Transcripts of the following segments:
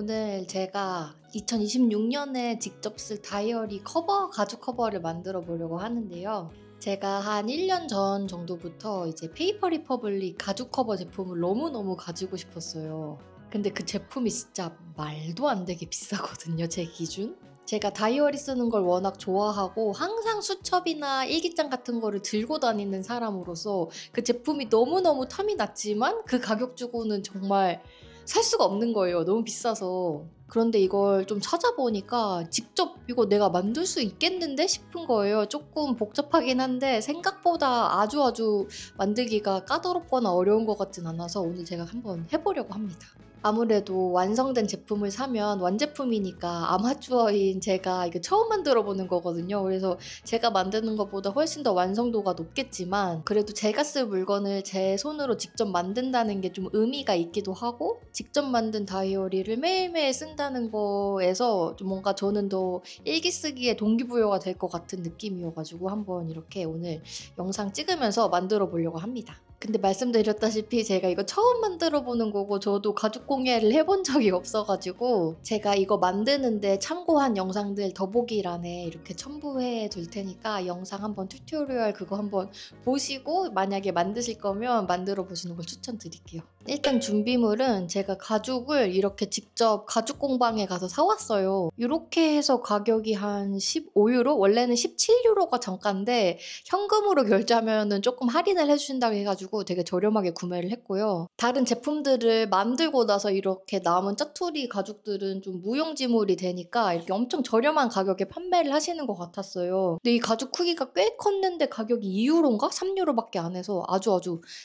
오늘 제가 2026년에 직접 쓸 다이어리 커버, 가죽 커버를 만들어 보려고 하는데요. 제가 한 1년 전 정도부터 이제 페이퍼 리퍼블릭 가죽 커버 제품을 너무너무 가지고 싶었어요. 근데 그 제품이 진짜 말도 안 되게 비싸거든요, 제 기준. 제가 다이어리 쓰는 걸 워낙 좋아하고 항상 수첩이나 일기장 같은 거를 들고 다니는 사람으로서 그 제품이 너무너무 탐이 났지만 그 가격 주고는 정말 살 수가 없는 거예요. 너무 비싸서. 그런데 이걸 좀 찾아보니까 직접 이거 내가 만들 수 있겠는데 싶은 거예요. 조금 복잡하긴 한데 생각보다 아주 만들기가 까다롭거나 어려운 것 같진 않아서 오늘 제가 한번 해보려고 합니다. 아무래도 완성된 제품을 사면 완제품이니까 아마추어인 제가 이거 처음 만들어 보는 거거든요. 그래서 제가 만드는 것보다 훨씬 더 완성도가 높겠지만 그래도 제가 쓸 물건을 제 손으로 직접 만든다는 게 좀 의미가 있기도 하고 직접 만든 다이어리를 매일매일 쓴다는 거에서 좀 뭔가 저는 더 일기 쓰기에 동기부여가 될 것 같은 느낌이어가지고 한번 이렇게 오늘 영상 찍으면서 만들어 보려고 합니다. 근데 말씀드렸다시피 제가 이거 처음 만들어 보는 거고 저도 가죽 공예를 해본 적이 없어가지고 제가 이거 만드는데 참고한 영상들 더보기란에 이렇게 첨부해 둘 테니까 영상 한번 튜토리얼 그거 한번 보시고 만약에 만드실 거면 만들어 보시는 걸 추천드릴게요. 일단 준비물은 제가 가죽을 이렇게 직접 가죽 공방에 가서 사왔어요. 이렇게 해서 가격이 한 15유로? 원래는 17유로가 정가인데 현금으로 결제하면 조금 할인을 해주신다고 해가지고 되게 저렴하게 구매를 했고요. 다른 제품들을 만들고 나서 이렇게 남은 짜투리 가죽들은 좀 무용지물이 되니까 이렇게 엄청 저렴한 가격에 판매를 하시는 것 같았어요. 근데 이 가죽 크기가 꽤 컸는데 가격이 2유로인가? 3유로밖에 안 해서 아주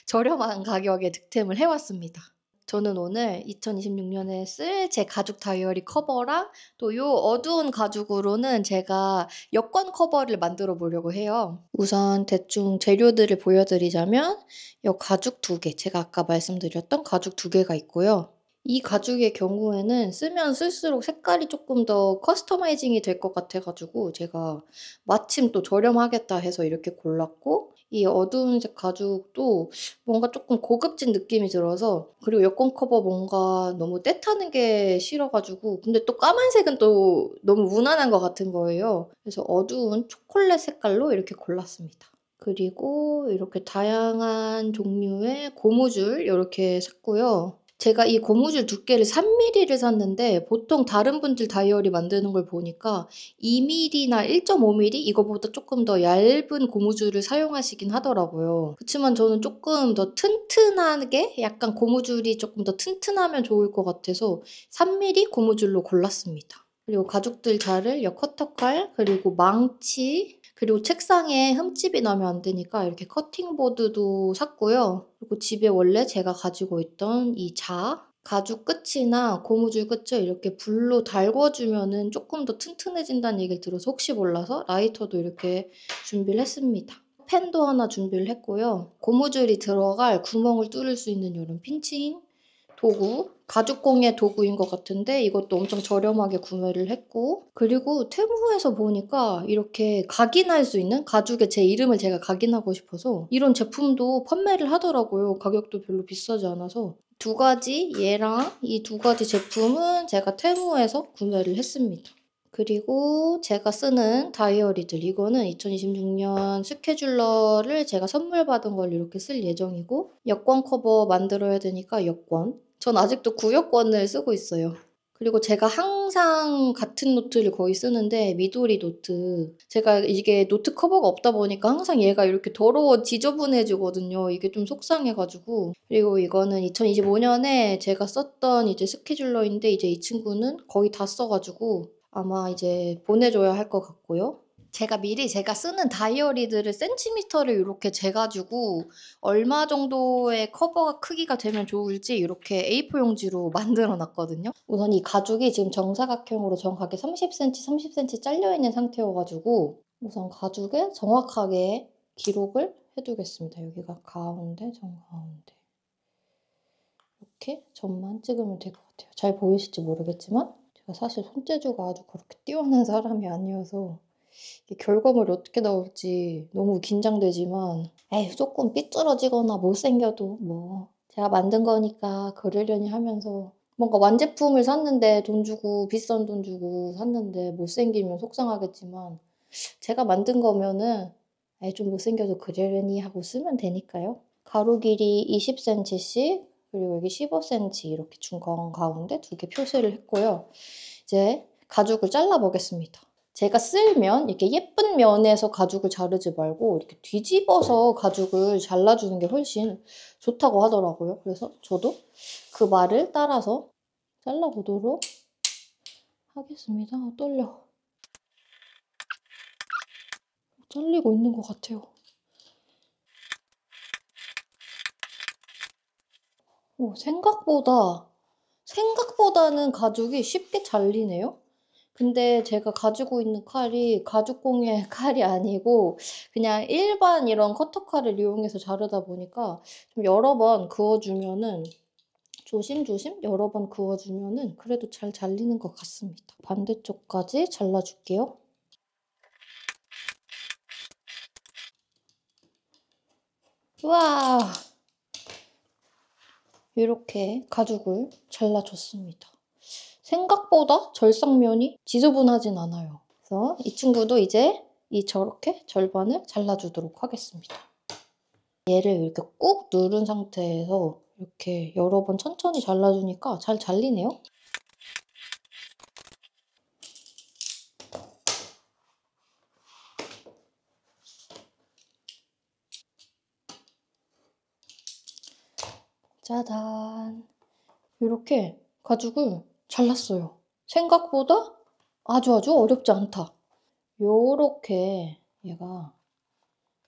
저렴한 가격에 득템을 해왔습니다. 저는 오늘 2026년에 쓸 제 가죽 다이어리 커버랑 또 요 어두운 가죽으로는 제가 여권 커버를 만들어 보려고 해요. 우선 대충 재료들을 보여드리자면 요 가죽 2개, 제가 아까 말씀드렸던 가죽 2개가 있고요. 이 가죽의 경우에는 쓰면 쓸수록 색깔이 조금 더 커스터마이징이 될 것 같아가지고 제가 마침 또 저렴하겠다 해서 이렇게 골랐고 이 어두운 색 가죽도 뭔가 조금 고급진 느낌이 들어서 그리고 여권 커버 뭔가 너무 때 타는 게 싫어가지고 근데 또 까만색은 또 너무 무난한 것 같은 거예요. 그래서 어두운 초콜릿 색깔로 이렇게 골랐습니다. 그리고 이렇게 다양한 종류의 고무줄 이렇게 샀고요. 제가 이 고무줄 두께를 3mm를 샀는데 보통 다른 분들 다이어리 만드는 걸 보니까 2mm나 1.5mm 이거보다 조금 더 얇은 고무줄을 사용하시긴 하더라고요. 그렇지만 저는 조금 더 튼튼하게 약간 고무줄이 조금 더 튼튼하면 좋을 것 같아서 3mm 고무줄로 골랐습니다. 그리고 가죽들 자를 커터칼 그리고 망치 그리고 책상에 흠집이 나면 안 되니까 이렇게 커팅보드도 샀고요. 그리고 집에 원래 제가 가지고 있던 이 가죽 끝이나 고무줄 끝을 이렇게 불로 달궈주면은 조금 더 튼튼해진다는 얘기를 들어서 혹시 몰라서 라이터도 이렇게 준비를 했습니다. 펜도 하나 준비를 했고요. 고무줄이 들어갈 구멍을 뚫을 수 있는 이런 핀칭 도구, 가죽 공예 도구인 것 같은데 이것도 엄청 저렴하게 구매를 했고 그리고 테무에서 보니까 이렇게 각인할 수 있는 가죽에 제 이름을 제가 각인하고 싶어서 이런 제품도 판매를 하더라고요. 가격도 별로 비싸지 않아서 두 가지 얘랑 이 두 가지 제품은 제가 테무에서 구매를 했습니다. 그리고 제가 쓰는 다이어리들 이거는 2026년 스케줄러를 제가 선물 받은 걸 이렇게 쓸 예정이고 여권 커버 만들어야 되니까 여권 전 아직도 구여권을 쓰고 있어요. 그리고 제가 항상 같은 노트를 거의 쓰는데 미도리 노트 제가 이게 노트 커버가 없다 보니까 항상 얘가 이렇게 더러워 지저분해지거든요. 이게 좀 속상해가지고 그리고 이거는 2025년에 제가 썼던 이제 스케줄러인데 이제 이 친구는 거의 다 써가지고 아마 이제 보내줘야 할 것 같고요. 제가 미리 제가 쓰는 다이어리들을 센티미터를 이렇게 재가지고 얼마 정도의 커버 크기가 되면 좋을지 이렇게 A4 용지로 만들어 놨거든요. 우선 이 가죽이 지금 정사각형으로 정확하게 30cm, 30cm 잘려있는 상태여가지고 우선 가죽에 정확하게 기록을 해두겠습니다. 여기가 가운데, 정가운데. 이렇게 점만 찍으면 될 것 같아요. 잘 보이실지 모르겠지만 제가 사실 손재주가 아주 그렇게 뛰어난 사람이 아니어서 결과물이 어떻게 나올지 너무 긴장되지만 에휴 조금 삐뚤어지거나 못생겨도 뭐 제가 만든 거니까 그러려니 하면서 뭔가 완제품을 샀는데 돈 주고 비싼 돈 주고 샀는데 못생기면 속상하겠지만 제가 만든 거면은 '에이 좀 못생겨도 그러려니.' 하고 쓰면 되니까요. 가로 길이 20cm씩 그리고 여기 15cm 이렇게 중간 가운데 2개 표시를 했고요. 이제 가죽을 잘라 보겠습니다. 제가 쓸 면 이렇게 예쁜 면에서 가죽을 자르지 말고 이렇게 뒤집어서 가죽을 잘라주는 게 훨씬 좋다고 하더라고요. 그래서 저도 그 말을 따라서 잘라보도록 하겠습니다. 떨려. 잘리고 있는 것 같아요. 생각보다는 가죽이 쉽게 잘리네요. 근데 제가 가지고 있는 칼이 가죽공예 칼이 아니고 그냥 일반 이런 커터칼을 이용해서 자르다 보니까 좀 여러 번 그어 주면은 조심조심 여러 번 그어 주면은 그래도 잘 잘리는 것 같습니다. 반대쪽까지 잘라 줄게요. 우와! 이렇게 가죽을 잘라 줬습니다. 생각보다 절삭면이 지저분하진 않아요. 그래서 이 친구도 이제 저렇게 절반을 잘라주도록 하겠습니다. 얘를 이렇게 꾹 누른 상태에서 이렇게 여러 번 천천히 잘라주니까 잘 잘리네요. 짜잔! 이렇게 가죽을 잘랐어요. 생각보다 아주 어렵지 않다. 요렇게 얘가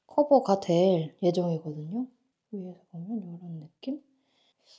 커버가 될 예정이거든요. 위에서 보면 이런 느낌?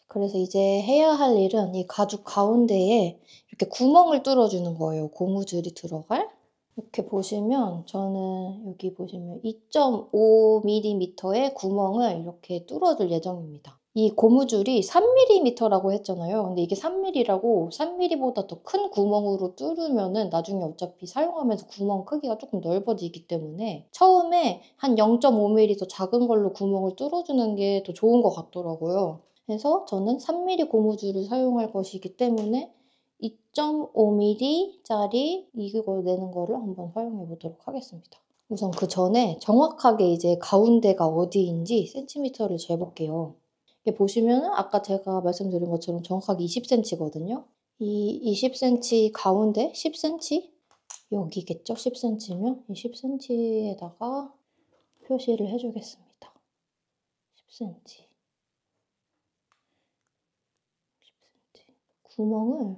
그래서 이제 해야 할 일은 이 가죽 가운데에 이렇게 구멍을 뚫어주는 거예요. 고무줄이 들어갈. 이렇게 보시면 저는 여기 보시면 2.5mm의 구멍을 이렇게 뚫어줄 예정입니다. 이 고무줄이 3mm라고 했잖아요. 근데 이게 3mm라고 3mm보다 더 큰 구멍으로 뚫으면은 나중에 어차피 사용하면서 구멍 크기가 조금 넓어지기 때문에 처음에 한 0.5mm 더 작은 걸로 구멍을 뚫어주는 게 더 좋은 것 같더라고요. 그래서 저는 3mm 고무줄을 사용할 것이기 때문에 2.5mm짜리 이거 내는 거를 한번 사용해 보도록 하겠습니다. 우선 그 전에 정확하게 이제 가운데가 어디인지 센티미터를 재볼게요. 이게 보시면 아까 제가 말씀드린 것처럼 정확하게 20cm거든요. 이 20cm 가운데 10cm? 여기겠죠? 10cm면 이 10cm에다가 표시를 해주겠습니다. 10cm. 구멍을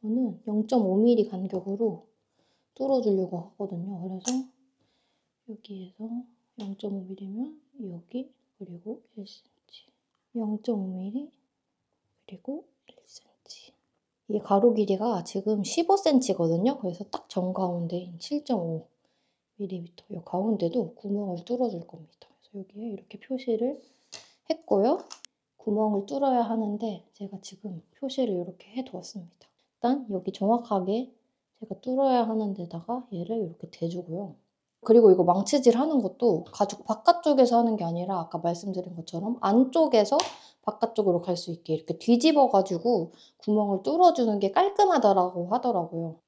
저는 0.5mm 간격으로 뚫어주려고 하거든요. 그래서 여기에서 0.5mm면 여기 그리고 1cm 0.5mm 그리고 1cm 이 가로 길이가 지금 15cm거든요. 그래서 딱 정가운데인 7.5mm 이 가운데도 구멍을 뚫어줄 겁니다. 그래서 여기에 이렇게 표시를 했고요. 구멍을 뚫어야 하는데 제가 지금 표시를 이렇게 해두었습니다. 일단 여기 정확하게 제가 뚫어야 하는 데다가 얘를 이렇게 대주고요. 그리고 이거 망치질 하는 것도 가죽 바깥쪽에서 하는 게 아니라 아까 말씀드린 것처럼 안쪽에서 바깥쪽으로 갈 수 있게 이렇게 뒤집어 가지고 구멍을 뚫어주는 게 깔끔하다라고 하더라고요.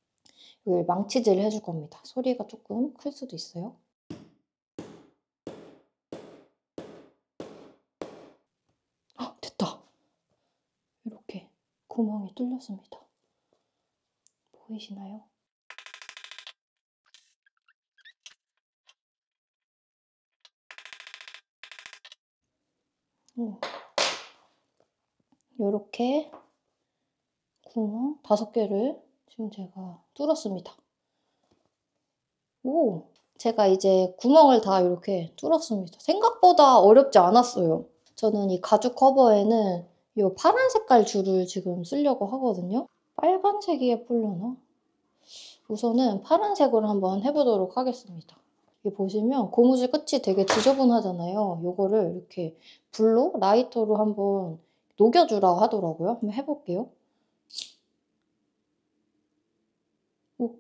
이걸 망치질을 해줄 겁니다. 소리가 조금 클 수도 있어요. 됐다. 이렇게 구멍이 뚫렸습니다. 보이시나요? 요렇게 구멍 5개를 지금 제가 뚫었습니다. 제가 이제 구멍을 다 이렇게 뚫었습니다. 생각보다 어렵지 않았어요. 저는 이 가죽 커버에는 이 파란 색깔 줄을 지금 쓰려고 하거든요. 빨간색이 예쁠려나? 우선은 파란색으로 한번 해보도록 하겠습니다. 여기 보시면 고무줄 끝이 되게 지저분하잖아요. 요거를 이렇게 불로, 라이터로 한번 녹여주라고 하더라고요. 한번 해볼게요. 이렇게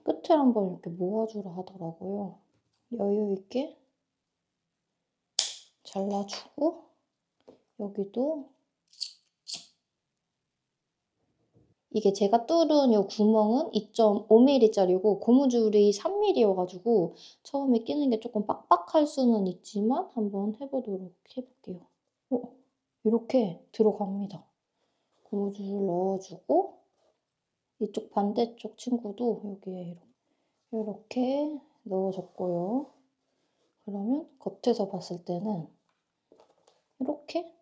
끝을 한번 이렇게 모아주라 하더라고요. 여유 있게 잘라주고 여기도 이게 제가 뚫은 이 구멍은 2.5mm짜리고 고무줄이 3mm여가지고 처음에 끼는 게 조금 빡빡할 수는 있지만 한번 해보도록 해볼게요. 이렇게 들어갑니다. 고무줄 넣어주고 이쪽 반대쪽 친구도 여기에 이렇게 넣어줬고요. 그러면 겉에서 봤을 때는 이렇게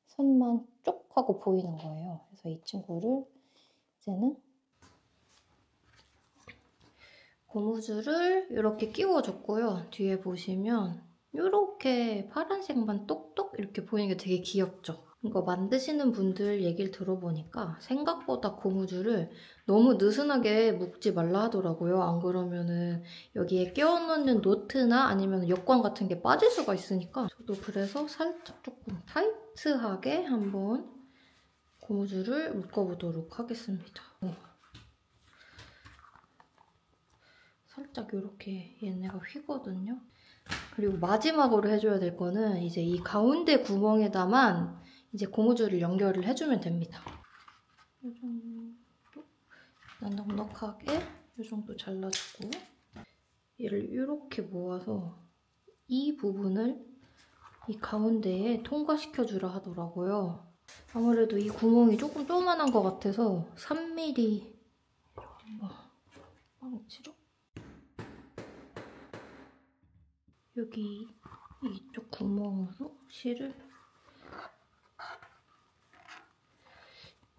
선만 쪽 하고 보이는 거예요. 그래서 이 친구를 이제는 고무줄을 이렇게 끼워줬고요. 뒤에 보시면 이렇게 파란색만 똑똑 이렇게 보이는 게 되게 귀엽죠? 이거 만드시는 분들 얘기를 들어보니까 생각보다 고무줄을 너무 느슨하게 묶지 말라 하더라고요. 안 그러면은 여기에 끼워놓는 노트나 아니면 여권 같은 게 빠질 수가 있으니까 저도 그래서 살짝 조금 타이트하게 한번 고무줄을 묶어보도록 하겠습니다. 살짝 이렇게 얘네가 휘거든요. 그리고 마지막으로 해줘야 될 거는 이제 이 가운데 구멍에다만 이제 고무줄을 연결을 해주면 됩니다. 이 정도 넉넉하게 이 정도 잘라주고 얘를 이렇게 모아서 이 부분을 이 가운데에 통과시켜주라 하더라고요. 아무래도 이 구멍이 조금 조그만한 것 같아서 3mm 망치로 여기 이쪽 구멍으로 실을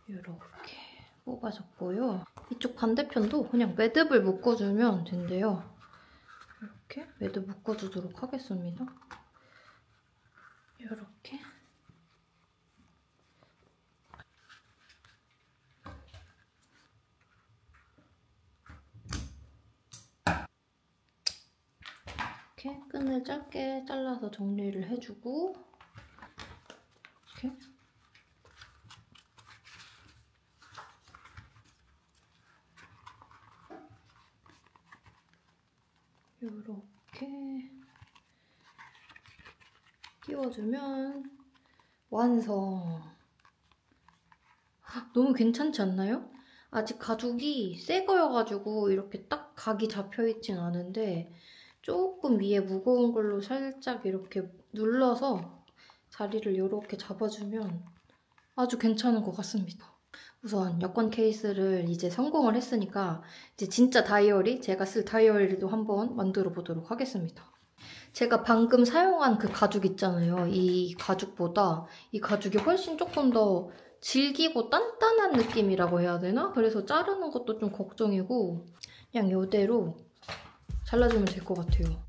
이렇게 뽑아줬고요. 이쪽 반대편도 그냥 매듭을 묶어주면 된대요. 이렇게 매듭 묶어주도록 하겠습니다. 이렇게 끈을 짧게 잘라서 정리를 해주고 이렇게 끼워주면 완성! 너무 괜찮지 않나요? 아직 가죽이 새 거여가지고 이렇게 딱 각이 잡혀있진 않은데 조금 위에 무거운 걸로 살짝 이렇게 눌러서 자리를 이렇게 잡아주면 아주 괜찮은 것 같습니다. 우선 여권 케이스를 이제 성공을 했으니까 이제 진짜 다이어리, 제가 쓸 다이어리도 한번 만들어 보도록 하겠습니다. 제가 방금 사용한 그 가죽 있잖아요. 이 가죽보다 이 가죽이 훨씬 조금 더 질기고 단단한 느낌이라고 해야 되나? 그래서 자르는 것도 좀 걱정이고 그냥 이대로 잘라주면 될 것 같아요.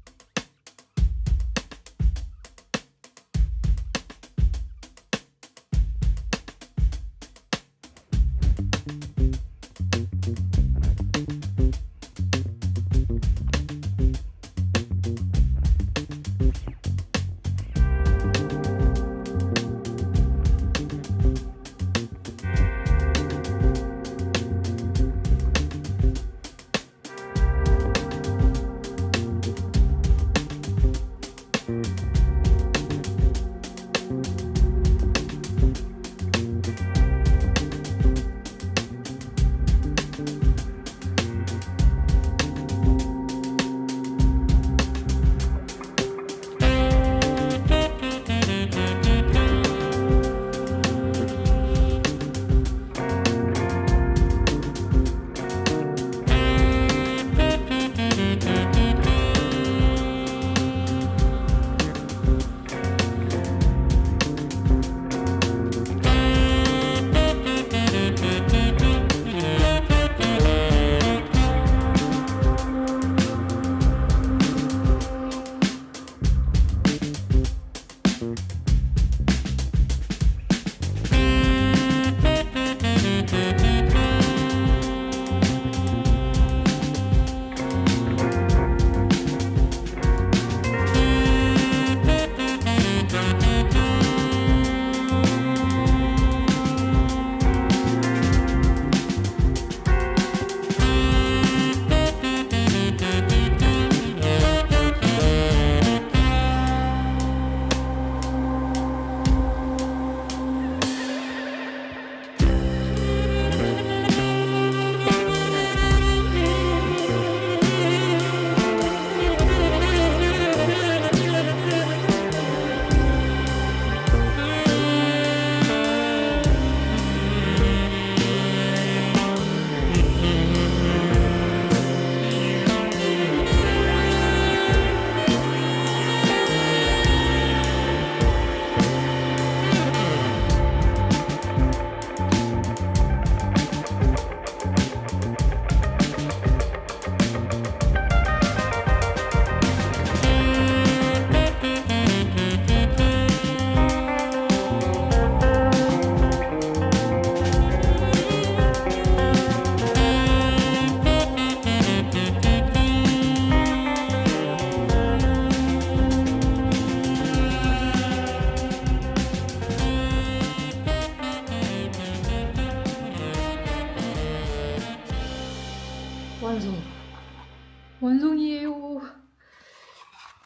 완성이에요.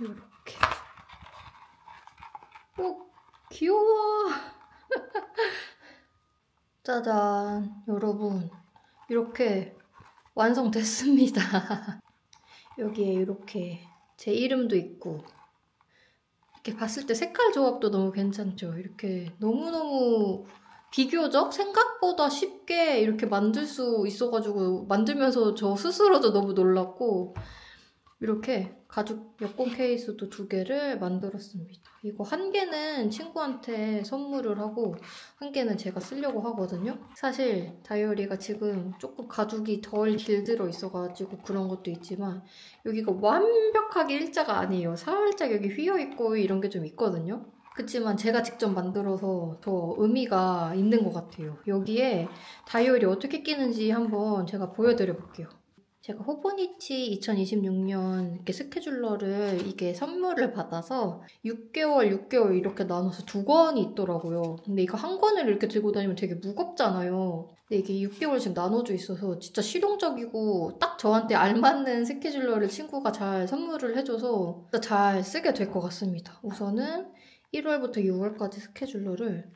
이렇게. 귀여워. 짜잔, 여러분. 이렇게 완성됐습니다. 여기에 이렇게 제 이름도 있고, 이렇게 봤을 때 색깔 조합도 너무 괜찮죠? 이렇게 너무너무 비교적 생각보다 쉽게 이렇게 만들 수 있어가지고 만들면서 저 스스로도 너무 놀랐고, 이렇게 가죽 여권 케이스도 2개를 만들었습니다. 이거 1개는 친구한테 선물을 하고 1개는 제가 쓰려고 하거든요. 사실 다이어리가 지금 조금 가죽이 덜 길들어 있어가지고 그런 것도 있지만 여기가 완벽하게 일자가 아니에요. 살짝 여기 휘어있고 이런 게 좀 있거든요. 그치만 제가 직접 만들어서 더 의미가 있는 것 같아요. 여기에 다이어리 어떻게 끼는지 한번 제가 보여드려 볼게요. 제가 호보니치 2026년 이렇게 스케줄러를 이게 선물을 받아서 6개월 이렇게 나눠서 2권이 있더라고요. 근데 이거 1권을 이렇게 들고 다니면 되게 무겁잖아요. 근데 이게 6개월씩 나눠져 있어서 진짜 실용적이고 딱 저한테 알맞는 스케줄러를 친구가 잘 선물을 해줘서 진짜 잘 쓰게 될 것 같습니다. 우선은 1월부터 6월까지 스케줄러를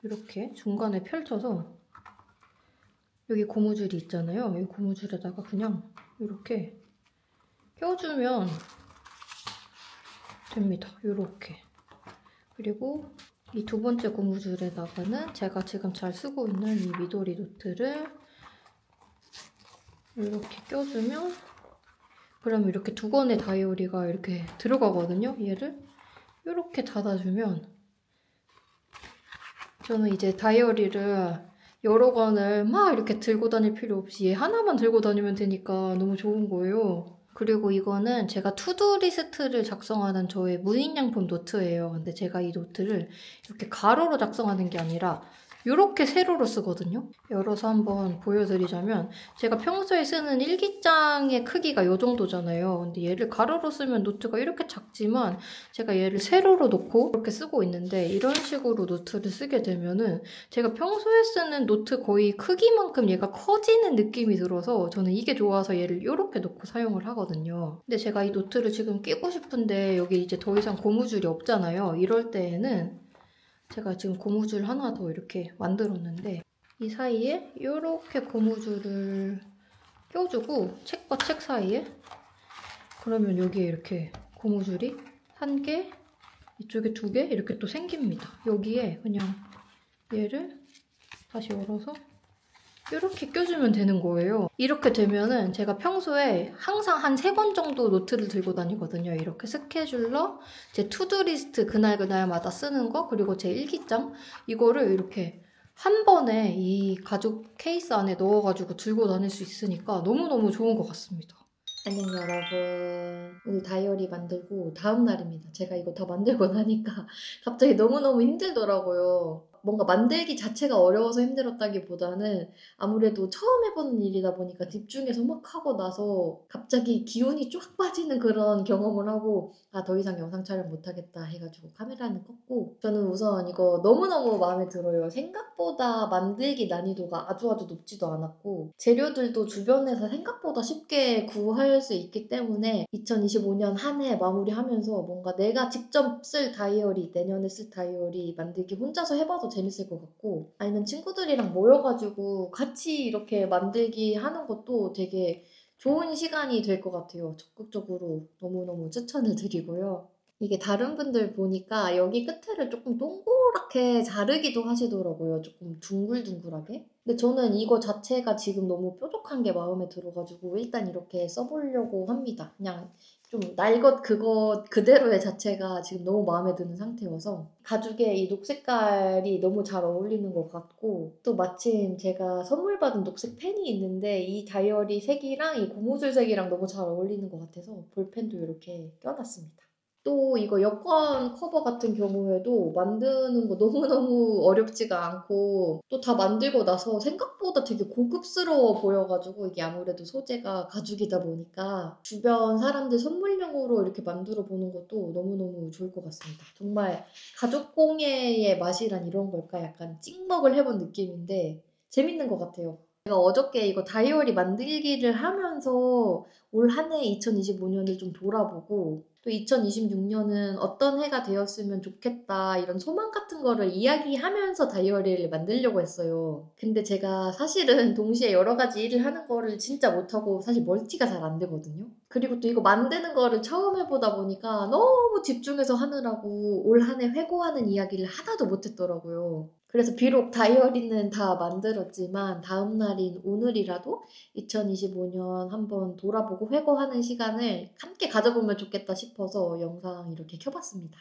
이렇게 중간에 펼쳐서 여기 고무줄이 있잖아요. 이 고무줄에다가 그냥 이렇게 껴주면 됩니다. 이렇게. 그리고 이 2번째 고무줄에다가는 제가 지금 잘 쓰고 있는 이 미도리 노트를 이렇게 껴주면 그럼 이렇게 2권의 다이어리가 이렇게 들어가거든요. 얘를 이렇게 닫아주면 저는 이제 다이어리를 여러 권을 막 이렇게 들고 다닐 필요 없이 얘 하나만 들고 다니면 되니까 너무 좋은 거예요. 그리고 이거는 제가 투두 리스트를 작성하는 저의 무인양품 노트예요. 근데 제가 이 노트를 이렇게 가로로 작성하는 게 아니라 이렇게 세로로 쓰거든요. 열어서 한번 보여드리자면 제가 평소에 쓰는 일기장의 크기가 이 정도잖아요. 근데 얘를 가로로 쓰면 노트가 이렇게 작지만 제가 얘를 세로로 놓고 이렇게 쓰고 있는데 이런 식으로 노트를 쓰게 되면은 제가 평소에 쓰는 노트 거의 크기만큼 얘가 커지는 느낌이 들어서 저는 이게 좋아서 얘를 이렇게 놓고 사용을 하거든요. 근데 제가 이 노트를 지금 끼고 싶은데 여기 이제 더 이상 고무줄이 없잖아요. 이럴 때에는 제가 지금 고무줄 하나 더 이렇게 만들었는데 이 사이에 이렇게 고무줄을 껴주고 책과 책 사이에 그러면 여기에 이렇게 고무줄이 1개, 이쪽에 2개 이렇게 또 생깁니다. 여기에 그냥 얘를 다시 열어서 이렇게 껴주면 되는 거예요. 이렇게 되면은 제가 평소에 항상 한 3권 정도 노트를 들고 다니거든요. 이렇게 스케줄러, 제 투두리스트 그날마다 쓰는 거, 그리고 제 일기장 이거를 이렇게 한 번에 이 가죽 케이스 안에 넣어가지고 들고 다닐 수 있으니까 너무너무 좋은 것 같습니다. 안녕 여러분. 오늘 다이어리 만들고 다음 날입니다. 제가 이거 다 만들고 나니까 갑자기 너무너무 힘들더라고요. 뭔가 만들기 자체가 어려워서 힘들었다기보다는 아무래도 처음 해보는 일이다 보니까 집중해서 막 하고 나서 갑자기 기운이 쫙 빠지는 그런 경험을 하고 더 이상 영상 촬영 못하겠다 해가지고 카메라는 껐고 저는 우선 이거 너무너무 마음에 들어요. 생각보다 만들기 난이도가 아주 높지도 않았고 재료들도 주변에서 생각보다 쉽게 구할 수 있기 때문에 2025년 한 해 마무리하면서 뭔가 내가 직접 쓸 다이어리, 내년에 쓸 다이어리 만들기 혼자서 해봐도 재밌을 것 같고 아니면 친구들이랑 모여가지고 같이 이렇게 만들기 하는 것도 되게 좋은 시간이 될 것 같아요. 적극적으로 너무너무 추천을 드리고요. 이게 다른 분들 보니까 여기 끝에를 조금 동그랗게 자르기도 하시더라고요. 조금 둥글둥글하게. 근데 저는 이거 자체가 지금 너무 뾰족한 게 마음에 들어가지고 일단 이렇게 써보려고 합니다. 그냥 좀 날 것 그거 그대로의 자체가 지금 너무 마음에 드는 상태여서 가죽에 이 녹색깔이 너무 잘 어울리는 것 같고 또 마침 제가 선물 받은 녹색 펜이 있는데 이 다이어리 색이랑 이 고무줄 색이랑 너무 잘 어울리는 것 같아서 볼펜도 이렇게 껴놨습니다. 또 이거 여권 커버 같은 경우에도 만드는 거 너무너무 어렵지가 않고 또 다 만들고 나서 생각보다 되게 고급스러워 보여가지고 이게 아무래도 소재가 가죽이다 보니까 주변 사람들 선물용으로 이렇게 만들어 보는 것도 너무너무 좋을 것 같습니다. 정말 가죽공예의 맛이란 이런 걸까? 약간 찍먹을 해본 느낌인데 재밌는 것 같아요. 제가 어저께 이거 다이어리 만들기를 하면서 올 한 해 2025년을 좀 돌아보고 또 2026년은 어떤 해가 되었으면 좋겠다 이런 소망 같은 거를 이야기하면서 다이어리를 만들려고 했어요. 근데 제가 사실은 동시에 여러 가지 일을 하는 거를 진짜 못하고 사실 멀티가 잘 안 되거든요. 그리고 또 이거 만드는 거를 처음 해보다 보니까 너무 집중해서 하느라고 올 한 해 회고하는 이야기를 하나도 못했더라고요. 그래서 비록 다이어리는 다 만들었지만 다음 날인 오늘이라도 2025년 한번 돌아보고 회고하는 시간을 함께 가져보면 좋겠다 싶어서 영상 이렇게 켜봤습니다.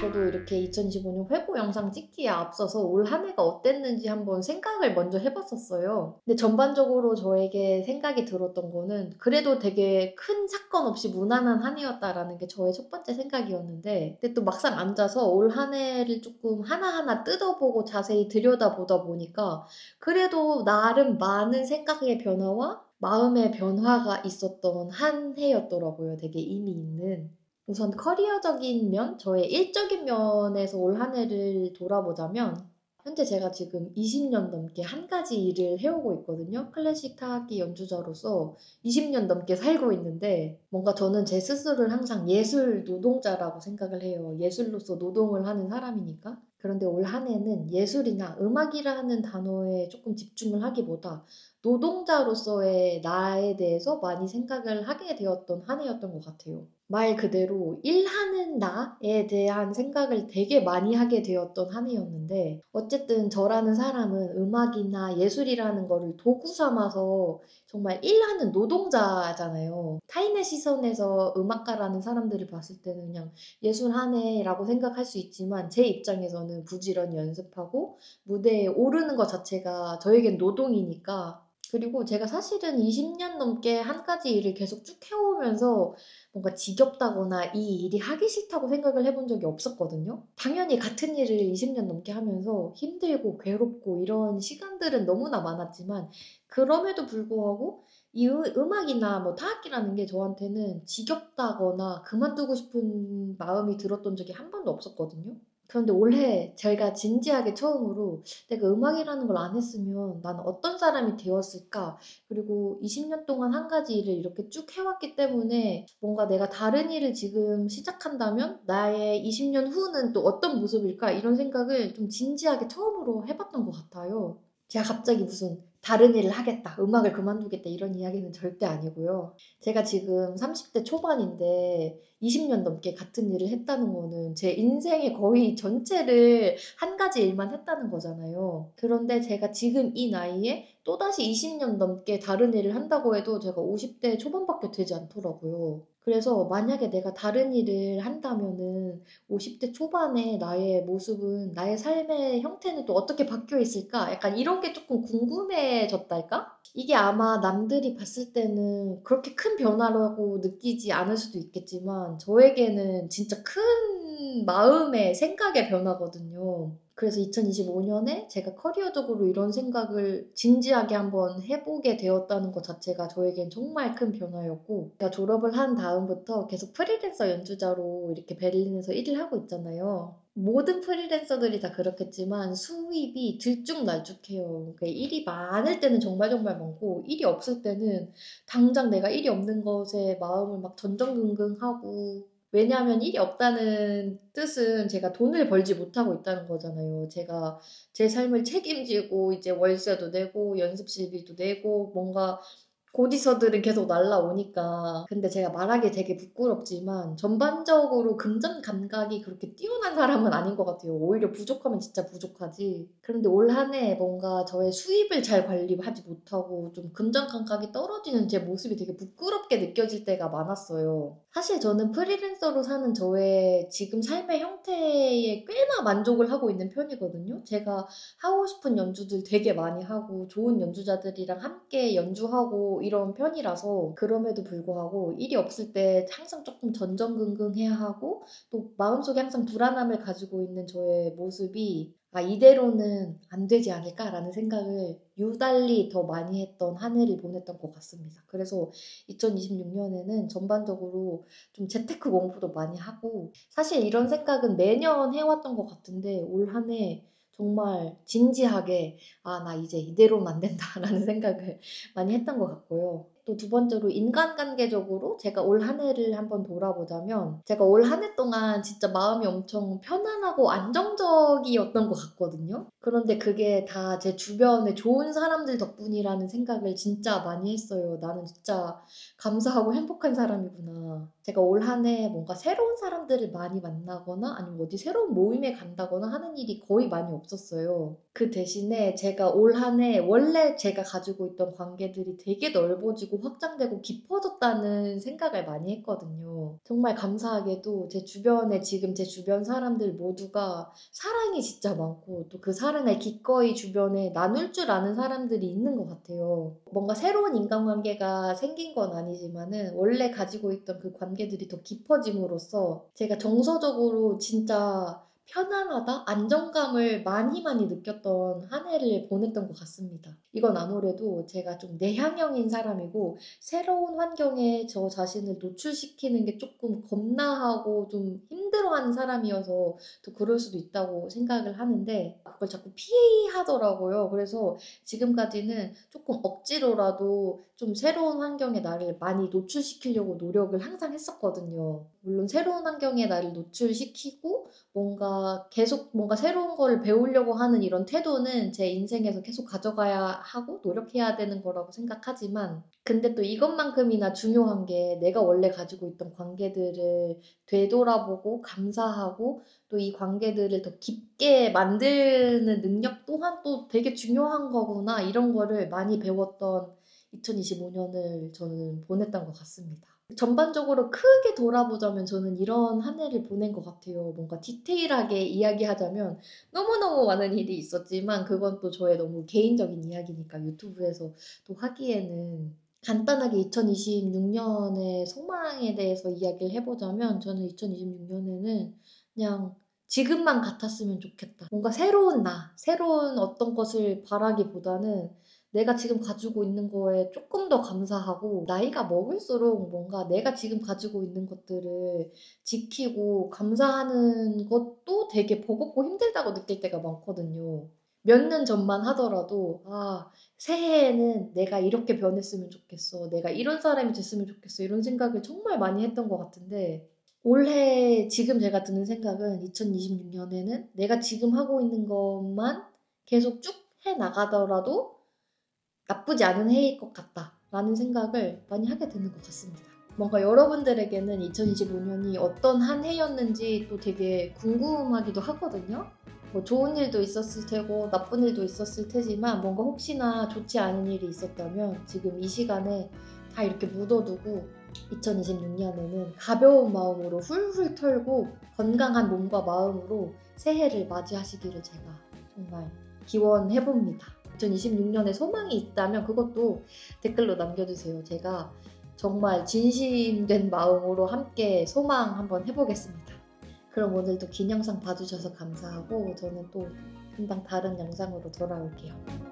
저도 이렇게 2025년 회고 영상 찍기에 앞서서 올 한 해가 어땠는지 한번 생각을 먼저 해봤었어요. 근데 전반적으로 저에게 생각이 들었던 거는 그래도 되게 큰 사건 없이 무난한 한 해였다라는 게 저의 첫 번째 생각이었는데, 근데 또 막상 앉아서 올 한 해를 조금 하나하나 뜯어보고 자세히 들여다보다 보니까 그래도 나름 많은 생각의 변화와 마음의 변화가 있었던 한 해였더라고요. 되게 의미 있는. 우선 커리어적인 면, 저의 일적인 면에서 올 한 해를 돌아보자면 현재 제가 지금 20년 넘게 한 가지 일을 해오고 있거든요. 클래식 타악기 연주자로서 20년 넘게 살고 있는데 뭔가 저는 제 스스로를 항상 예술 노동자라고 생각을 해요. 예술로서 노동을 하는 사람이니까. 그런데 올 한 해는 예술이나 음악이라는 단어에 조금 집중을 하기보다 노동자로서의 나에 대해서 많이 생각을 하게 되었던 한 해였던 것 같아요. 말 그대로 일하는 나에 대한 생각을 되게 많이 하게 되었던 한 해였는데, 어쨌든 저라는 사람은 음악이나 예술이라는 거를 도구 삼아서 정말 일하는 노동자잖아요. 타인의 시선에서 음악가라는 사람들을 봤을 때는 그냥 예술하네라고 생각할 수 있지만 제 입장에서는 부지런히 연습하고 무대에 오르는 것 자체가 저에겐 노동이니까. 그리고 제가 사실은 20년 넘게 한 가지 일을 계속 쭉 해오면서 뭔가 지겹다거나 이 일이 하기 싫다고 생각을 해본 적이 없었거든요. 당연히 같은 일을 20년 넘게 하면서 힘들고 괴롭고 이런 시간들은 너무나 많았지만 그럼에도 불구하고 이 음악이나 뭐 타악기라는 게 저한테는 지겹다거나 그만두고 싶은 마음이 들었던 적이 한 번도 없었거든요. 그런데 올해 제가 진지하게 처음으로 내가 음악이라는 걸 안 했으면 난 어떤 사람이 되었을까? 그리고 20년 동안 한 가지 일을 이렇게 쭉 해왔기 때문에 뭔가 내가 다른 일을 지금 시작한다면 나의 20년 후는 또 어떤 모습일까? 이런 생각을 좀 진지하게 처음으로 해봤던 것 같아요. 제가 갑자기 무슨 다른 일을 하겠다, 음악을 그만두겠다 이런 이야기는 절대 아니고요. 제가 지금 30대 초반인데 20년 넘게 같은 일을 했다는 거는 제 인생의 거의 전체를 한 가지 일만 했다는 거잖아요. 그런데 제가 지금 이 나이에 또다시 20년 넘게 다른 일을 한다고 해도 제가 50대 초반밖에 되지 않더라고요. 그래서 만약에 내가 다른 일을 한다면은 50대 초반에 나의 모습은, 나의 삶의 형태는 또 어떻게 바뀌어 있을까? 약간 이런 게 조금 궁금해졌달까? 이게 아마 남들이 봤을 때는 그렇게 큰 변화라고 느끼지 않을 수도 있겠지만 저에게는 진짜 큰 마음의 생각의 변화거든요. 그래서 2025년에 제가 커리어적으로 이런 생각을 진지하게 한번 해보게 되었다는 것 자체가 저에겐 정말 큰 변화였고, 제가 졸업을 한 다음부터 계속 프리랜서 연주자로 이렇게 베를린에서 일을 하고 있잖아요. 모든 프리랜서들이 다 그렇겠지만 수입이 들쭉날쭉해요. 그러니까 일이 많을 때는 정말 정말 많고 일이 없을 때는 당장 내가 일이 없는 것에 마음을 막 전전긍긍하고, 왜냐하면 일이 없다는 뜻은 제가 돈을 벌지 못하고 있다는 거잖아요. 제가 제 삶을 책임지고 이제 월세도 내고 연습실비도 내고 뭔가 고지서들은 계속 날라오니까. 근데 제가 말하기 되게 부끄럽지만 전반적으로 금전 감각이 그렇게 뛰어난 사람은 아닌 것 같아요. 오히려 부족하면 진짜 부족하지. 그런데 올 한 해 뭔가 저의 수입을 잘 관리하지 못하고 좀 금전 감각이 떨어지는 제 모습이 되게 부끄럽게 느껴질 때가 많았어요. 사실 저는 프리랜서로 사는 저의 지금 삶의 형태에 꽤나 만족을 하고 있는 편이거든요. 제가 하고 싶은 연주들 되게 많이 하고 좋은 연주자들이랑 함께 연주하고 이런 편이라서 그럼에도 불구하고 일이 없을 때 항상 조금 전전긍긍해야 하고 또 마음속에 항상 불안함을 가지고 있는 저의 모습이 이대로는 안 되지 않을까라는 생각을 유달리 더 많이 했던 한 해를 보냈던 것 같습니다. 그래서 2026년에는 전반적으로 좀 재테크 공부도 많이 하고, 사실 이런 생각은 매년 해왔던 것 같은데 올 한 해 정말 진지하게 '아 나 이제 이대로는 안 된다.'라는 생각을 많이 했던 것 같고요. 또 두 번째로 인간관계적으로 제가 올 한 해를 한번 돌아보자면 제가 올 한 해 동안 진짜 마음이 엄청 편안하고 안정적이었던 것 같거든요. 그런데 그게 다 제 주변에 좋은 사람들 덕분이라는 생각을 진짜 많이 했어요. '나는 진짜 감사하고 행복한 사람이구나.' 제가 올 한 해 뭔가 새로운 사람들을 많이 만나거나 아니면 어디 새로운 모임에 간다거나 하는 일이 거의 많이 없었어요. 그 대신에 제가 올 한 해 원래 제가 가지고 있던 관계들이 되게 넓어지고 확장되고 깊어졌다는 생각을 많이 했거든요. 정말 감사하게도 제 주변에 지금 제 주변 사람들 모두가 사랑이 진짜 많고 또 그 사랑을 기꺼이 주변에 나눌 줄 아는 사람들이 있는 것 같아요. 뭔가 새로운 인간관계가 생긴 건 아니지만은 원래 가지고 있던 그 관계들이 더 깊어짐으로써 제가 정서적으로 진짜 편안하다, 안정감을 많이 느꼈던 한 해를 보냈던 것 같습니다. 이건 아무래도 제가 좀 내향형인 사람이고 새로운 환경에 저 자신을 노출시키는 게 조금 겁나하고 좀 힘들어하는 사람이어서 또 그럴 수도 있다고 생각을 하는데 그걸 자꾸 피하더라고요. 그래서 지금까지는 조금 억지로라도 좀 새로운 환경에 나를 많이 노출시키려고 노력을 항상 했었거든요. 물론 새로운 환경에 나를 노출시키고 계속 뭔가 새로운 거를 배우려고 하는 이런 태도는 제 인생에서 계속 가져가야 하고 노력해야 되는 거라고 생각하지만 근데 또 이것만큼이나 중요한 게 내가 원래 가지고 있던 관계들을 되돌아보고 감사하고 또 이 관계들을 더 깊게 만드는 능력 또한 또 되게 중요한 거구나 이런 거를 많이 배웠던 2025년을 저는 보냈던 것 같습니다. 전반적으로 크게 돌아보자면 저는 이런 한 해를 보낸 것 같아요. 뭔가 디테일하게 이야기하자면 너무너무 많은 일이 있었지만 그건 또 저의 너무 개인적인 이야기니까 유튜브에서 또 하기에는 간단하게 2026년의 소망에 대해서 이야기를 해보자면 저는 2026년에는 그냥 지금만 같았으면 좋겠다. 뭔가 새로운 새로운 어떤 것을 바라기보다는 내가 지금 가지고 있는 거에 조금 더 감사하고 나이가 먹을수록 뭔가 내가 지금 가지고 있는 것들을 지키고 감사하는 것도 되게 버겁고 힘들다고 느낄 때가 많거든요. 몇 년 전만 하더라도 새해에는 내가 이렇게 변했으면 좋겠어. 내가 이런 사람이 됐으면 좋겠어. 이런 생각을 정말 많이 했던 것 같은데 올해 지금 제가 드는 생각은 2026년에는 내가 지금 하고 있는 것만 계속 쭉 해 나가더라도 나쁘지 않은 해일 것 같다라는 생각을 많이 하게 되는 것 같습니다. 뭔가 여러분들에게는 2025년이 어떤 한 해였는지 또 되게 궁금하기도 하거든요. 뭐 좋은 일도 있었을 테고 나쁜 일도 있었을 테지만 뭔가 혹시나 좋지 않은 일이 있었다면 지금 이 시간에 다 이렇게 묻어두고 2026년에는 가벼운 마음으로 훌훌 털고 건강한 몸과 마음으로 새해를 맞이하시기를 제가 정말 기원해봅니다. 2026년에 소망이 있다면 그것도 댓글로 남겨주세요. 제가 정말 진심된 마음으로 함께 소망 한번 해보겠습니다. 그럼 오늘도 긴 영상 봐주셔서 감사하고 저는 또 금방 다른 영상으로 돌아올게요.